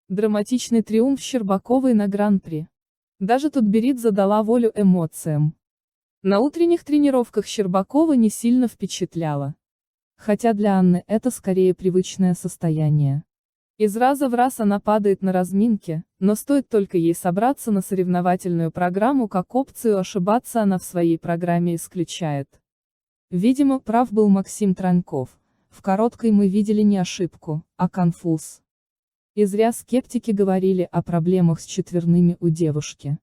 Драматичный триумф Щербаковой на Гран-при. Даже Тутберидзе дала волю эмоциям. На утренних тренировках Щербакова не сильно впечатляла. Хотя для Анны это скорее привычное состояние. Из раза в раз она падает на разминке, но стоит только ей собраться на соревновательную программу, как опцию ошибаться она в своей программе исключает. Видимо, прав был Максим Траньков. В короткой мы видели не ошибку, а конфуз. И зря скептики говорили о проблемах с четверными у девушки.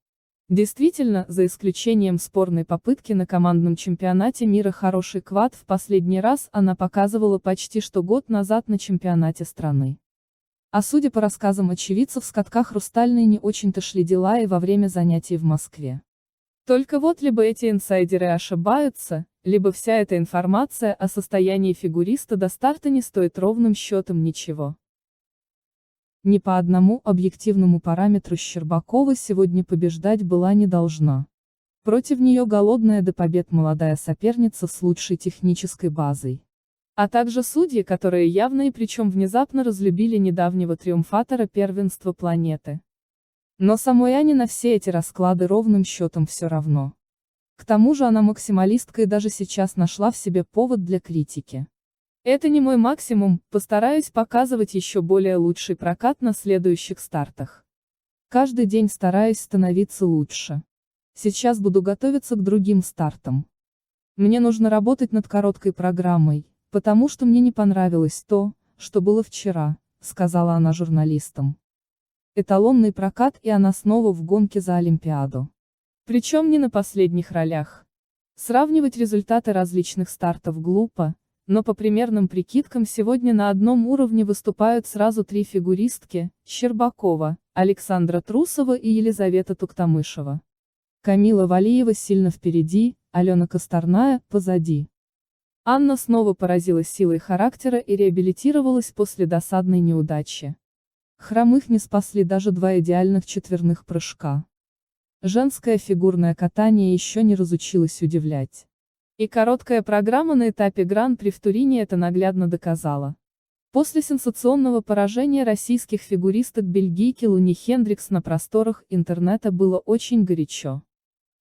Действительно, за исключением спорной попытки на командном чемпионате мира хороший квад, в последний раз она показывала почти что год назад на чемпионате страны. А судя по рассказам очевидцев, с катка хрустальной не очень-то шли дела и во время занятий в Москве. Только вот либо эти инсайдеры ошибаются, либо вся эта информация о состоянии фигуриста до старта не стоит ровным счетом ничего. Ни по одному объективному параметру Щербакова сегодня побеждать была не должна. Против нее голодная до побед молодая соперница с лучшей технической базой. А также судьи, которые явно и причем внезапно разлюбили недавнего триумфатора первенства планеты. Но самой Ане на все эти расклады ровным счетом все равно. К тому же она максималистка и даже сейчас нашла в себе повод для критики. Это не мой максимум, постараюсь показывать еще более лучший прокат на следующих стартах. Каждый день стараюсь становиться лучше. Сейчас буду готовиться к другим стартам. Мне нужно работать над короткой программой, потому что мне не понравилось то, что было вчера, сказала она журналистам. Эталонный прокат, и она снова в гонке за Олимпиаду. Причем не на последних ролях. Сравнивать результаты различных стартов глупо, но по примерным прикидкам сегодня на одном уровне выступают сразу три фигуристки: Щербакова, Александра Трусова и Елизавета Туктамышева. Камила Валиева сильно впереди, Алена Косторная – позади. Анна снова поразила силой характера и реабилитировалась после досадной неудачи. Хромых не спасли даже два идеальных четверных прыжка. Женское фигурное катание еще не разучилось удивлять. И короткая программа на этапе Гран-при в Турине это наглядно доказала. После сенсационного поражения российских фигуристок бельгийки Луни Хендрикс на просторах интернета было очень горячо.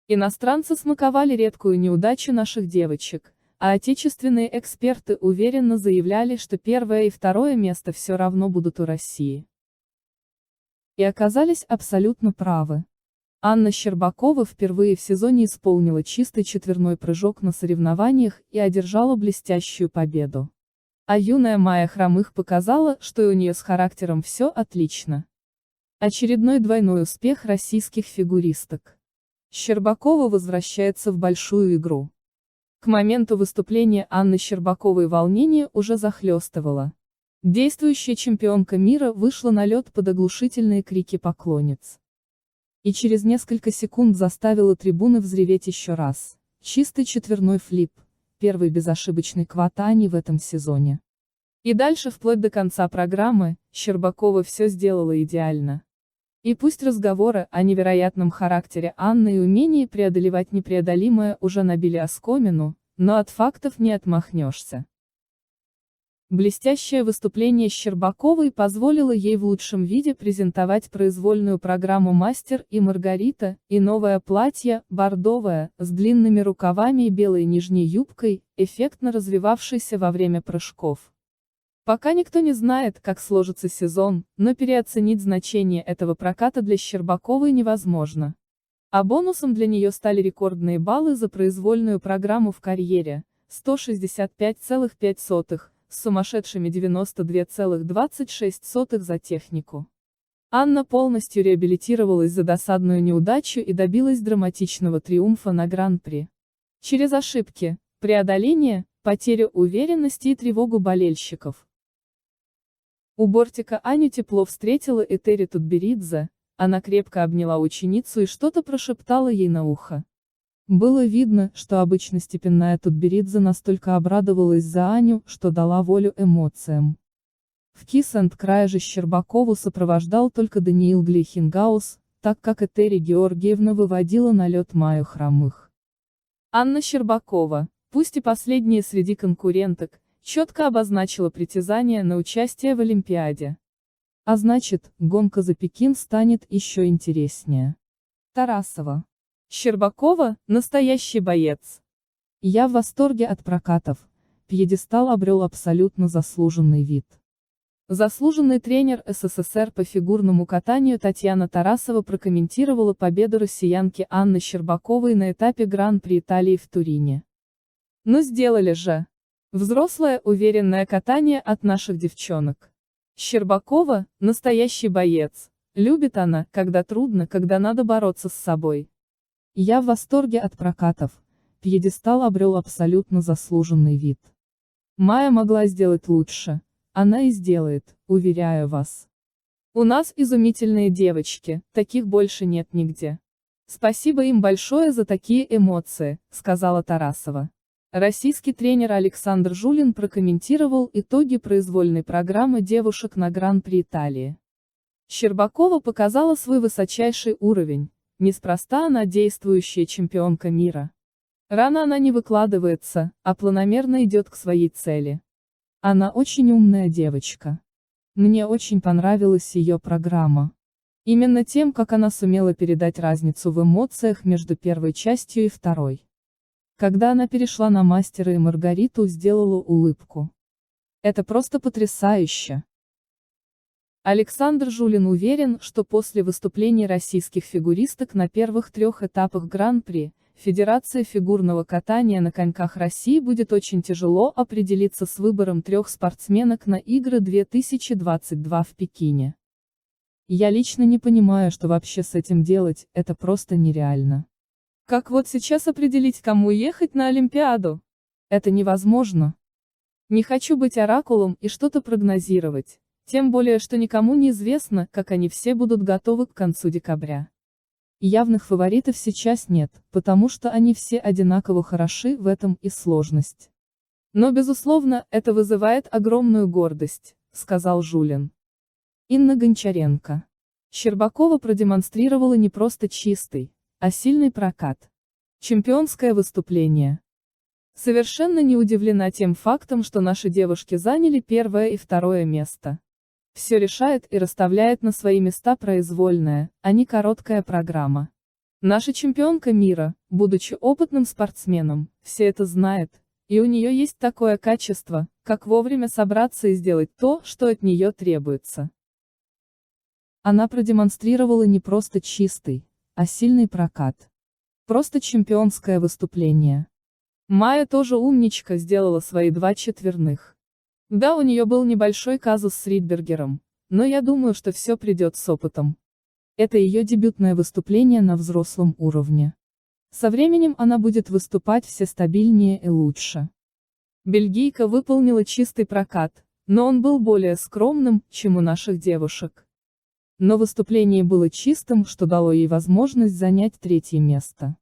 Иностранцы смаковали редкую неудачу наших девочек, а отечественные эксперты уверенно заявляли, что первое и второе место все равно будут у России. И оказались абсолютно правы. Анна Щербакова впервые в сезоне исполнила чистый четверной прыжок на соревнованиях и одержала блестящую победу. А юная Майя Хромых показала, что и у нее с характером все отлично. Очередной двойной успех российских фигуристок. Щербакова возвращается в большую игру. К моменту выступления Анны Щербаковой волнение уже захлестывало. Действующая чемпионка мира вышла на лед под оглушительные крики поклонниц. И через несколько секунд заставила трибуны взреветь еще раз. Чистый четверной флип, первый безошибочный квад Ани в этом сезоне. И дальше вплоть до конца программы, Щербакова все сделала идеально. И пусть разговоры о невероятном характере Анны и умении преодолевать непреодолимое уже набили оскомину, но от фактов не отмахнешься. Блестящее выступление Щербаковой позволило ей в лучшем виде презентовать произвольную программу «Мастер и Маргарита» и новое платье, бордовое, с длинными рукавами и белой нижней юбкой, эффектно развивавшейся во время прыжков. Пока никто не знает, как сложится сезон, но переоценить значение этого проката для Щербаковой невозможно. А бонусом для нее стали рекордные баллы за произвольную программу в карьере – 165,5, с сумасшедшими 92,26 за технику. Анна полностью реабилитировалась за досадную неудачу и добилась драматичного триумфа на Гран-при. Через ошибки, преодоление, потерю уверенности и тревогу болельщиков. У бортика Аню тепло встретила Этери Тутберидзе, она крепко обняла ученицу и что-то прошептала ей на ухо. Было видно, что обычно степенная Тутберидзе настолько обрадовалась за Аню, что дала волю эмоциям. В Kiss and Cry же Щербакову сопровождал только Даниил Глейхенгаус, так как Этери Георгиевна выводила на лед Майю Хромых. Анна Щербакова, пусть и последняя среди конкуренток, четко обозначила притязание на участие в Олимпиаде. А значит, гонка за Пекин станет еще интереснее. Тарасова. Щербакова – настоящий боец. Я в восторге от прокатов. Пьедестал обрел абсолютно заслуженный вид. Заслуженный тренер СССР по фигурному катанию Татьяна Тарасова прокомментировала победу россиянки Анны Щербаковой на этапе Гран-при Италии в Турине. «Ну сделали же! Взрослое уверенное катание от наших девчонок. Щербакова – настоящий боец. Любит она, когда трудно, когда надо бороться с собой. Я в восторге от прокатов. Пьедестал обрел абсолютно заслуженный вид. Майя могла сделать лучше. Она и сделает, уверяю вас. У нас изумительные девочки, таких больше нет нигде. Спасибо им большое за такие эмоции», — сказала Тарасова. Российский тренер Александр Жулин прокомментировал итоги произвольной программы девушек на Гран-при Италии. Щербакова показала свой высочайший уровень, неспроста она действующая чемпионка мира. Рано она не выкладывается, а планомерно идет к своей цели. Она очень умная девочка. Мне очень понравилась ее программа. Именно тем, как она сумела передать разницу в эмоциях между первой частью и второй. Когда она перешла на «Мастера и Маргариту», сделала улыбку. Это просто потрясающе. Александр Жулин уверен, что после выступлений российских фигуристок на первых 3 этапах Гран-при, Федерация фигурного катания на коньках России будет очень тяжело определиться с выбором 3 спортсменок на Игры 2022 в Пекине. Я лично не понимаю, что вообще с этим делать, это просто нереально. Как вот сейчас определить, кому ехать на Олимпиаду? Это невозможно. Не хочу быть оракулом и что-то прогнозировать, тем более, что никому не известно, как они все будут готовы к концу декабря. Явных фаворитов сейчас нет, потому что они все одинаково хороши, в этом и сложность. Но безусловно, это вызывает огромную гордость, сказал Жулин. Инна Гончаренко. Щербакова продемонстрировала не просто чистый, а сильный прокат. Чемпионское выступление. Совершенно не удивлена тем фактом, что наши девушки заняли 1 и 2 место. Все решает и расставляет на свои места произвольная, а не короткая программа. Наша чемпионка мира, будучи опытным спортсменом, все это знает, и у нее есть такое качество, как вовремя собраться и сделать то, что от нее требуется. Она продемонстрировала не просто чистый, а сильный прокат. Просто чемпионское выступление. Майя тоже умничка, сделала свои 2 четверных. Да, у нее был небольшой казус с Ридбергером, но я думаю, что все придет с опытом. Это ее дебютное выступление на взрослом уровне. Со временем она будет выступать все стабильнее и лучше. Бельгийка выполнила чистый прокат, но он был более скромным, чем у наших девушек. Но выступление было чистым, что дало ей возможность занять 3 место.